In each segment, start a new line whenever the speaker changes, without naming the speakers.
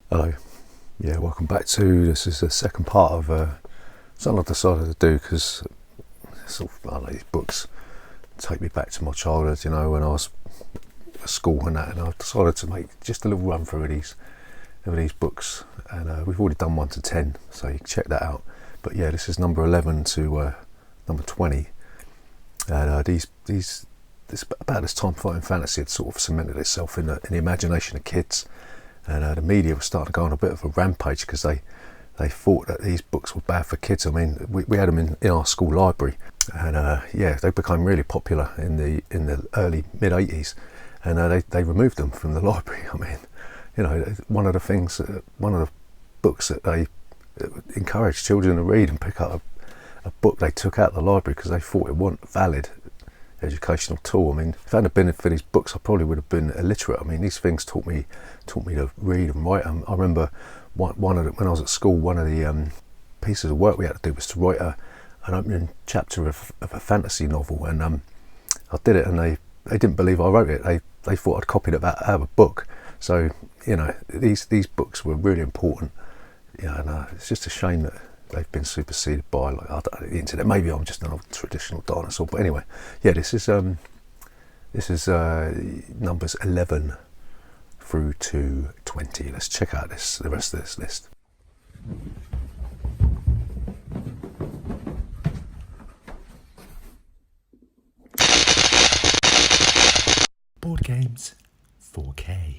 Hello, yeah, welcome back to this is the second part of something I've decided to do because sort of, I don't know, these books take me back to my childhood, you know, when I was at school and that, and I've decided to make just a little run through of these books, and we've already done 1 to 10, so you can check that out. But yeah, this is number 11 to number 20, and this about this time Fighting Fantasy had sort of cemented itself in the imagination of kids. And the media was starting to go on a bit of a rampage because they thought that these books were bad for kids. I mean, we had them in our school library, and yeah, they became really popular in the early mid 80s, and they removed them from the library. I mean, you know, one of the books that they encouraged children to read and pick up a book they took out of the library because they thought it wasn't valid educational tool. I mean, if it hadn't been for these books, I probably would have been illiterate. I mean, these things taught me to read and write. I remember when I was at school, one of the pieces of work we had to do was to write an opening chapter of a fantasy novel, and I did it, and they didn't believe I wrote it. They thought I'd copied it out of a book. So, you know, these books were really important. You know, and it's just a shame that they've been superseded by, like, I don't know, the internet. Maybe I'm just an old traditional dinosaur, but anyway, yeah, this is numbers 11 through to 20. Let's check out the rest of this list. Board games 4K.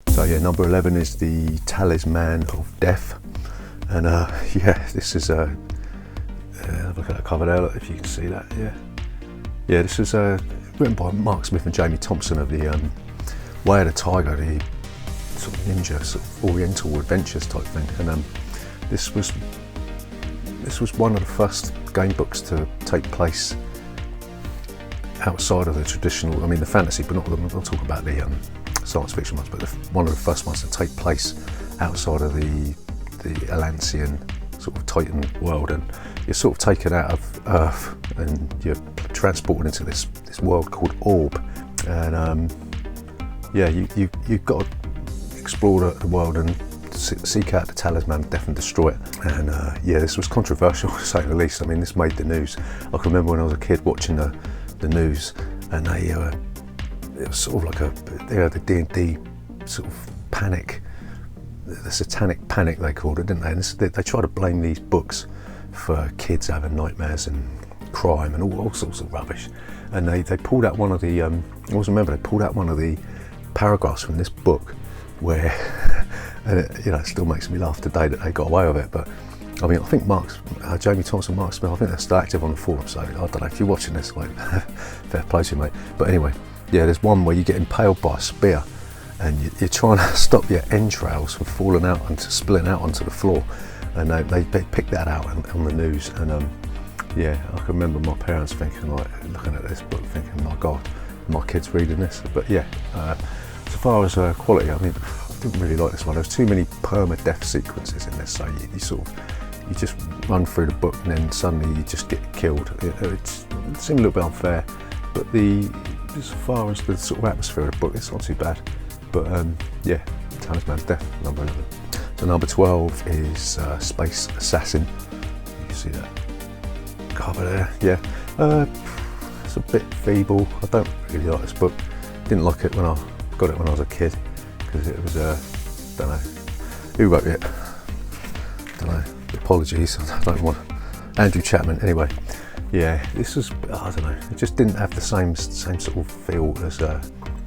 So yeah, number 11 is the Talisman of Death, and yeah, this is look at that cover there, look, if you can see that. Yeah, this is written by Mark Smith and Jamie Thompson of the Way of the Tiger, the sort of ninja, sort of oriental adventures type thing, and this was one of the first game books to take place outside of the traditional, I mean the fantasy, but not talk about the science fiction ones, but one of the first ones to take place outside of the Atlantean sort of Titan world, and you're sort of taken out of Earth and you're transported into this world called Orb, and yeah, you've got to explore the world and seek out the Talisman of Death and destroy it. And yeah, this was controversial to say the least. I mean, this made the news. I can remember when I was a kid watching the news, and it was sort of like the D&D sort of panic, the satanic panic they called it, didn't they? And they try to blame these books for kids having nightmares and crime and all sorts of rubbish. And they pulled out one of the, I always remember they pulled out one of the paragraphs from this book where, and it, you know, it still makes me laugh today that they got away with it. But I mean, I think Jamie Thompson, Mark Smith, I think they're still active on the forum, so I don't know if you're watching this, like, fair play to you, mate. But anyway, yeah, there's one where you get impaled by a spear and you're trying to stop your entrails from falling out and splitting out onto the floor, and they picked that out on the news, and yeah, I can remember my parents thinking, like, looking at this book thinking, my God, my kid's reading this. But yeah, as far as quality, I mean, I didn't really like this one. There's too many perma-death sequences in this, so you just run through the book and then suddenly you just get killed. It seemed a little bit unfair, but as far as the sort of atmosphere of the book, it's not too bad. But yeah, Talisman of Death, number 11. So number 12 is Space Assassin. You can see that cover there. Yeah, it's a bit feeble. I don't really like this book. Didn't like it when I got it when I was a kid, because it was don't know who wrote it. Don't know. Apologies. I don't want Andrew Chapman. Anyway, yeah, this was, I don't know. It just didn't have the same sort of feel as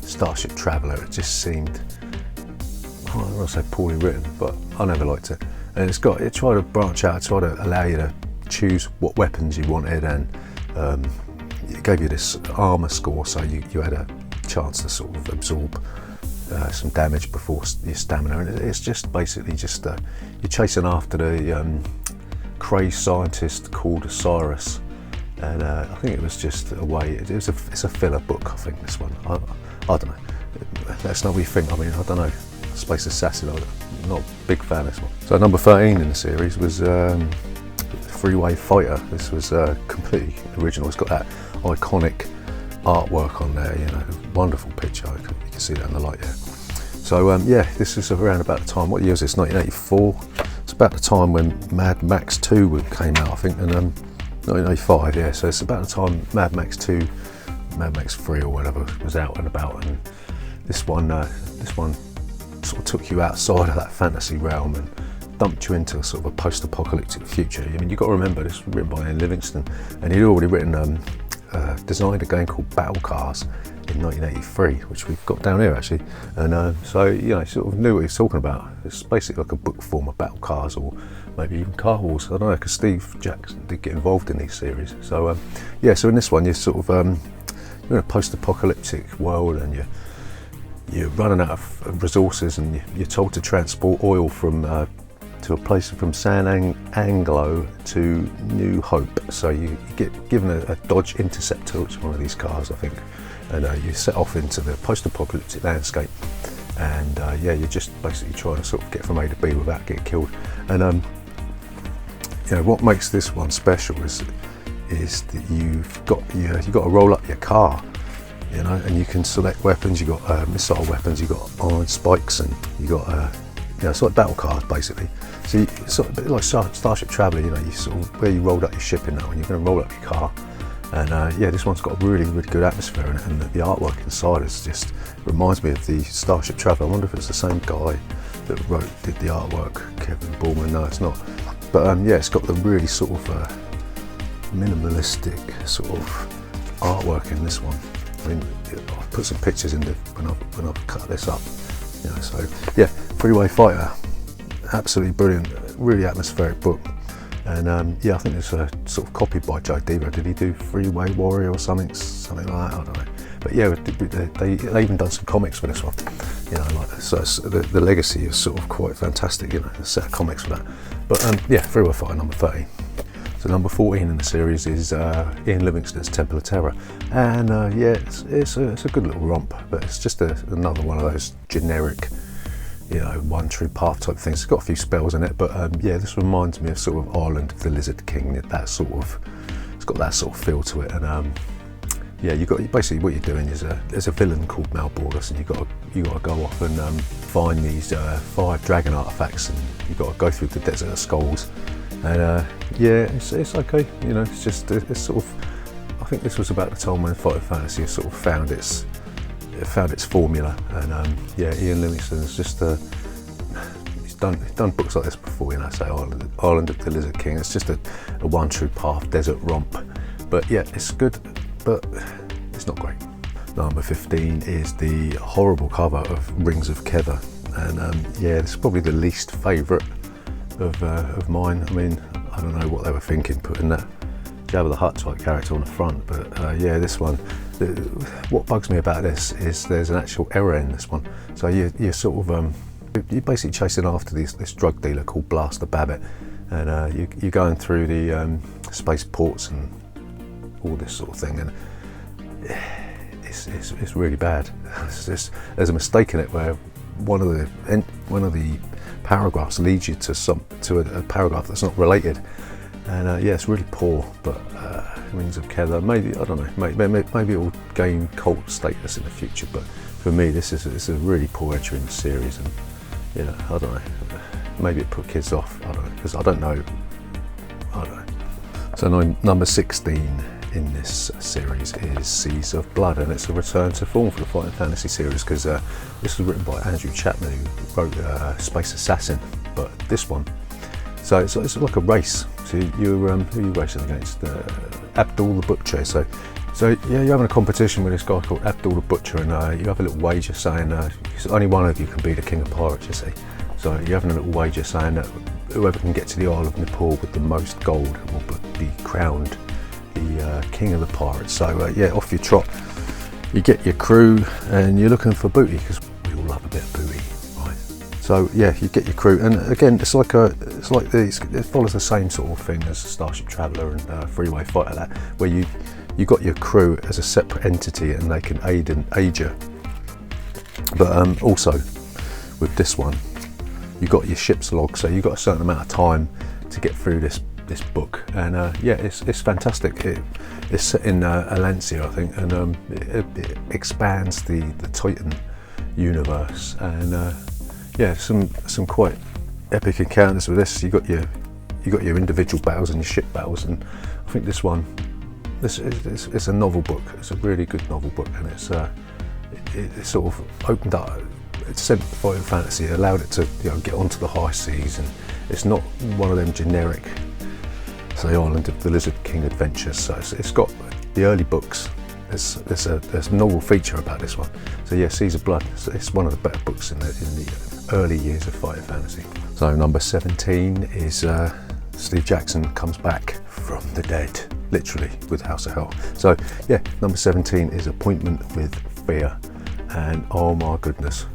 Starship Traveller. It just seemed, I don't want to say poorly written, but I never liked it. And it tried to branch out, tried to allow you to choose what weapons you wanted, and it gave you this armour score, so you had a chance to sort of absorb some damage before your stamina. And it's just basically just you're chasing after the crazed scientist called Osiris, and I think it was just a way. It's a filler book, I think, this one. I don't know. Let us know what you think. I mean, I don't know. Space Assassin, I'm not a big fan of this one. So number 13 in the series was Freeway Fighter. This was completely original. It's got that iconic artwork on there, you know, wonderful picture. You can see that in the light there. So yeah, this is around about the time, what year is this, 1984? It's about the time when Mad Max 2 came out, I think, and 1985, yeah, so it's about the time Mad Max 2, Mad Max 3 or whatever was out and about, and this one sort of took you outside of that fantasy realm and dumped you into sort of a post-apocalyptic future. I mean, you've got to remember this was written by Ian Livingstone, and he'd already designed a game called Battle Cars in 1983, which we've got down here actually, and so you know, sort of knew what he was talking about. It's basically like a book form of Battle Cars, or maybe even Car Wars. I don't know, because Steve Jackson did get involved in these series. So yeah, so in this one you're sort of you're in a post-apocalyptic world, and you're running out of resources, and you're told to transport oil from to a place from San Anglo to New Hope. So you get given a Dodge Interceptor, which is one of these cars, I think, and you set off into the post-apocalyptic landscape, and yeah, you're just basically trying to sort of get from A to B without getting killed. And you know, what makes this one special is that you've got to roll up your car, you know, and you can select weapons. You've got missile weapons, you've got iron spikes, and you've got you know, it's like battle cars basically. So it's sort of a bit like Starship Traveller, you know, you sort of, where you rolled up your ship in that one, you're going to roll up your car. And yeah, this one's got a really, really good atmosphere in it, and the artwork inside is just reminds me of the Starship Traveller. I wonder if it's the same guy that did the artwork, Kevin Ballman. No, it's not. But yeah, it's got the really sort of minimalistic sort of artwork in this one. I mean, I've put some pictures in when I've cut this up. You know, so yeah, Freeway Fighter, absolutely brilliant, really atmospheric book. And yeah, I think it's sort of copied by Joe Devo. Did he do Freeway Warrior or something like that? I don't know. But yeah, they even done some comics for this one. You know, like, so the legacy is sort of quite fantastic. You know, a set of comics for that. But yeah, Freeway Fighter number 30. So number 14 in the series is Ian Livingstone's Temple of Terror, and yeah, it's a good little romp, but it's just another one of those generic, you know, one true path type things. It's got a few spells in it, but yeah, this reminds me of sort of Island of the Lizard King. That sort of, it's got that sort of feel to it, and yeah, basically what you're doing is there's a villain called Malborus, and you got to go off and find these 5 dragon artifacts, and you've got to go through the Desert of Skulls. And yeah, it's okay, you know, it's just, it's sort of, I think this was about the time when Fighting Fantasy sort of found its formula, and yeah, Ian Livingstone's just, he's done books like this before, you know, say Island of the Lizard King. It's just a one true path desert romp, but yeah, it's good, but it's not great. Number 15 is the horrible cover of Rings of Keva, and yeah, this is probably the least favourite of mine. I mean, I don't know what they were thinking putting that Jabba the Hutt type character on the front, but yeah, this one, what bugs me about this is there's an actual error in this one. So you're sort of you're basically chasing after this drug dealer called Blaster Babbitt, and you're going through the space ports and all this sort of thing, and it's really bad. There's a mistake in it where one of the paragraphs leads you to a paragraph that's not related, and yeah, it's really poor. But Rings of Keva, maybe, I don't know, maybe it will gain cult status in the future, but for me it's a really poor entry in the series, and you know, I don't know, maybe it put kids off, I don't know, because I don't know. So number 16 in this series is Seas of Blood, and it's a return to form for the Fighting Fantasy series, because this was written by Andrew Chapman, who wrote Space Assassin. But this one, so it's like a race. So who are you racing against? Abdul the Butcher. So yeah, you're having a competition with this guy called Abdul the Butcher, and you have a little wager saying only one of you can be the King of Pirates, you see. So you're having a little wager saying that whoever can get to the Isle of Nepal with the most gold will be crowned the King of the Pirates. So yeah, off you trot. You get your crew, and you're looking for booty, because we all love a bit of booty, right? So yeah, you get your crew, and again, it follows the same sort of thing as Starship Traveller and Freeway Fighter, that where you got your crew as a separate entity, and they can aid you. But also with this one, you got your ship's log, so you got a certain amount of time to get through this book, and yeah, it's fantastic. It's set in Alancia, I think, and it expands the Titan universe. And yeah, some quite epic encounters with this. You got your individual battles and your ship battles, and I think this one, it's a novel book. It's a really good novel book, and it sort of opened up. It sent Fighting Fantasy, it allowed it to get onto the high seas, and it's not one of them generic, say, Island of the Lizard King adventures. So it's got the early books. There's a novel feature about this one. So yeah, Seas of Blood. It's one of the better books in the early years of Fighting Fantasy. So number 17 is Steve Jackson comes back from the dead, literally, with House of Hell. So yeah, number 17 is Appointment with Fear, and oh my goodness,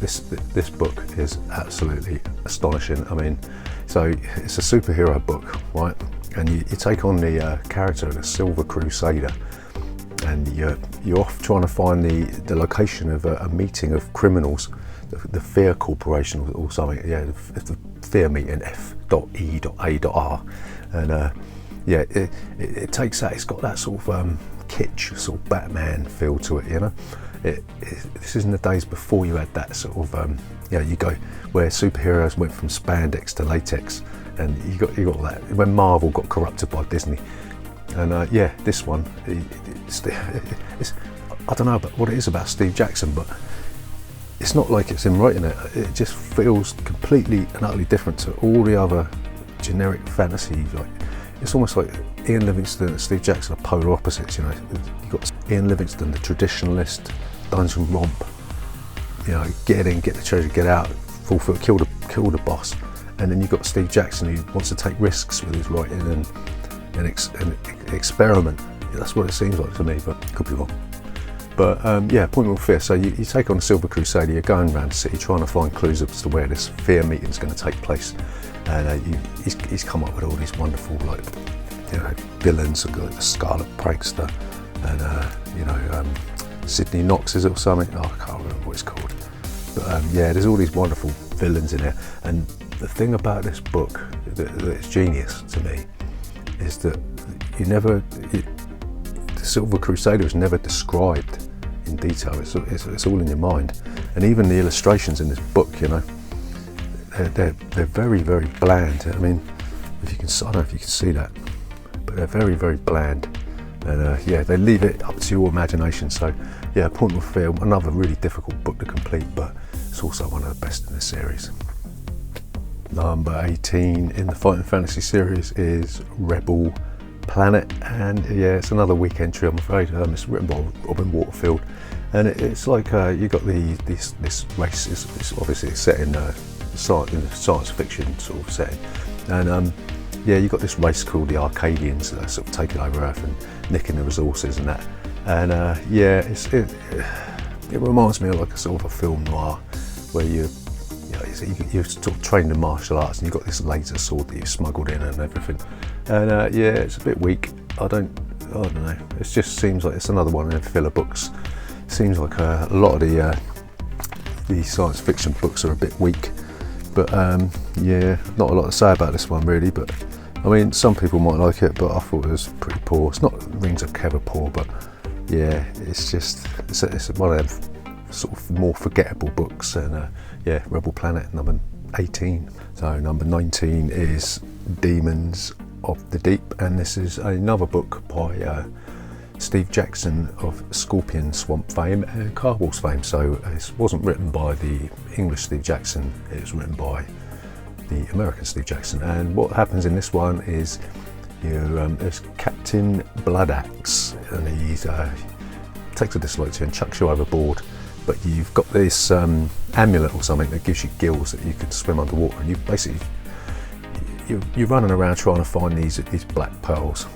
this book is absolutely astonishing. I mean, so it's a superhero book, right? And you take on the character of a Silver Crusader, and you're off trying to find the location of a meeting of criminals, the Fear Corporation or something. Yeah, the Fear meeting, F.E.A.R. And yeah, it takes that. It's got that sort of kitsch, sort of Batman feel to it, you know. This is in the days before you had that sort of you go where superheroes went from spandex to latex, and you got that when Marvel got corrupted by Disney. And yeah, this one, it's I don't know about what it is about Steve Jackson, but it's not like it's him writing it. It just feels completely and utterly different to all the other generic fantasy. Like, it's almost like Ian Livingstone and Steve Jackson are polar opposites. You know, you got Ian Livingstone, the traditionalist, dungeon romp. You know, get in, get the treasure, get out, fulfill, kill the boss. And then you've got Steve Jackson, who wants to take risks with his writing and experiment. That's what it seems like to me, but could be wrong. But yeah, Appointment with Fear. So you take on a Silver Crusader, you're going around the city trying to find clues as to where this Fear meeting is going to take place. And he's come up with all these wonderful, like, villains, like the Scarlet Prankster, and Sydney Knox, is it, or something? Oh, I can't remember what it's called. But yeah, there's all these wonderful villains in there. And the thing about this book that's genius to me is that the Silver Crusader is never described in detail. It's all in your mind. And even the illustrations in this book, they're very, very bland. I mean, I don't know if you can see that, but they're very, very bland. And yeah, they leave it up to your imagination. So yeah, Appointment with Fear, another really difficult book to complete, but it's also one of the best in the series. Number 18 in the Fighting Fantasy series is Rebel Planet, and yeah, it's another weak entry, I'm afraid. It's written by Robin Waterfield, and it's like you got this race. It's obviously set in science fiction sort of setting, and yeah, you got this race called the Arcadians that are sort of taking over Earth and nicking the resources and that. And yeah, it reminds me of like a sort of a film noir where you're sort of trained in martial arts, and you've got this laser sword that you've smuggled in and everything. And yeah, it's a bit weak. I don't know. It just seems like it's another one of them filler books. It seems like a lot of the science fiction books are a bit weak. But yeah, not a lot to say about this one really. But I mean, some people might like it, but I thought it was pretty poor. It's not Rings of Keva poor, but yeah, it's one of them sort of more forgettable books. And yeah, Rebel Planet, number 18. So number 19 is Demons of the Deep, and this is another book by Steve Jackson of Scorpion Swamp fame and Car Wars fame. So it wasn't written by the English Steve Jackson, it was written by the American Steve Jackson. And what happens in this one is there's Captain Bloodaxe, and he takes a dislike to you and chucks you overboard. But you've got this amulet or something that gives you gills that you can swim underwater, and you basically you're running around trying to find these black pearls.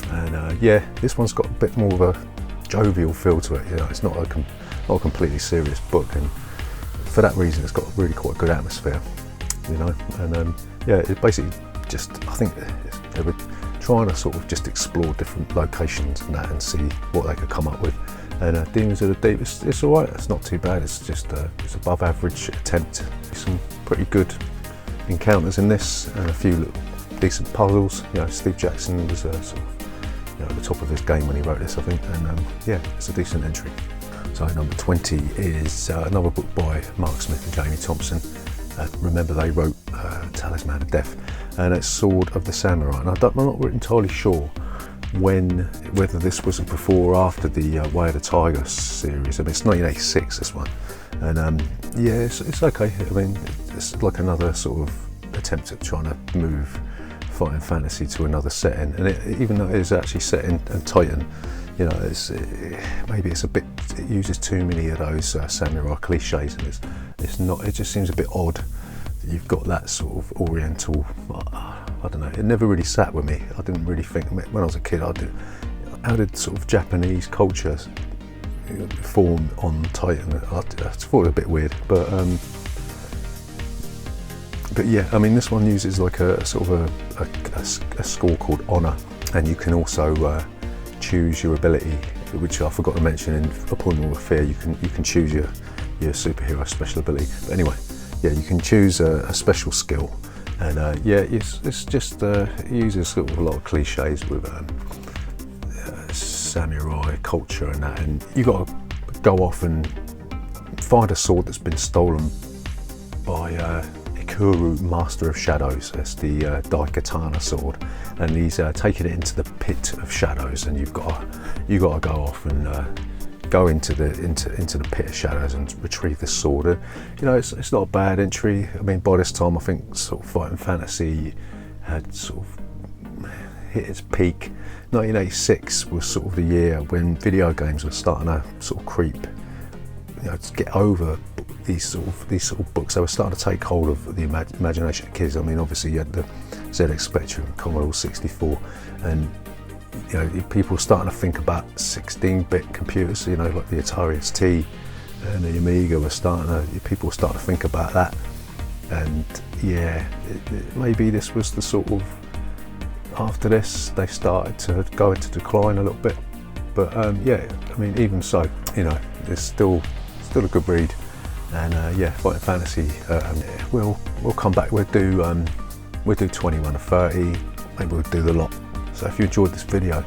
And yeah, this one's got a bit more of a jovial feel to it. It's not a completely serious book, and for that reason, it's got really quite a good atmosphere. And yeah, it basically just, I think they were trying to sort of just explore different locations and that, and see what they could come up with. And Demons of the Deep, it's all right. It's not too bad. It's just it's above average attempt. Some pretty good encounters in this, and a few little decent puzzles. Steve Jackson was sort of at the top of his game when he wrote this, I think. And yeah, it's a decent entry. So number 20 is another book by Mark Smith and Jamie Thompson. Remember, they wrote Talisman of Death, and it's Sword of the Samurai. And I'm not entirely sure whether this was before or after the Way of the Tiger series. I mean, it's 1986, this one, and yeah, it's okay. I mean, it's like another sort of attempt at trying to move fighting fantasy to another setting, and even though it is actually set in Titan, you know, maybe it's a bit, it uses too many of those samurai cliches, and it's not, it just seems a bit odd that you've got that sort of oriental, I don't know, it never really sat with me. I didn't really think, when I was a kid, how did sort of Japanese culture form on Titan? I thought it a bit weird, but yeah, I mean, this one uses like a sort of a score called Honor, and you can also choose your ability, which I forgot to mention in Appointment with Fear. You can choose your superhero special ability. But anyway, yeah, you can choose a special skill, and yeah, it's just it uses sort of a lot of cliches with samurai culture and that, and you got to go off and find a sword that's been stolen by Ikuru, Master of Shadows. It's the Daikatana sword, and he's taking it into the pit of shadows, and you've got to go off and go into the pit of shadows and retrieve the sword. And, you know, it's not a bad entry. I mean, by this time, I think sort of fighting fantasy had sort of hit its peak. 1986 was sort of the year when video games were starting to sort of creep, you know, to get over these sort of books. They were starting to take hold of the imagination of kids. I mean, obviously you had the ZX Spectrum, Commodore 64, and you know, people were starting to think about 16-bit computers. You know, like the Atari ST and the Amiga people were starting to think about that. And yeah, maybe this was the sort of, after this they started to go into decline a little bit. But yeah, I mean, even so, you know, it's still a good read. And yeah, fighting fantasy. We'll come back. We'll do 21 to 30. Maybe we'll do the lot. So if you enjoyed this video,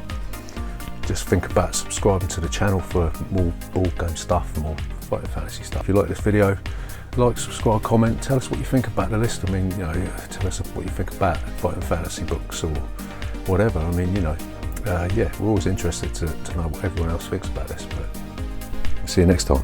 just think about subscribing to the channel for more board game stuff and more fighting fantasy stuff. If you like this video, like, subscribe, comment, tell us what you think about the list. I mean, you know, tell us what you think about fighting fantasy books or whatever. I mean, you know, yeah, we're always interested to know what everyone else thinks about this. But see you next time.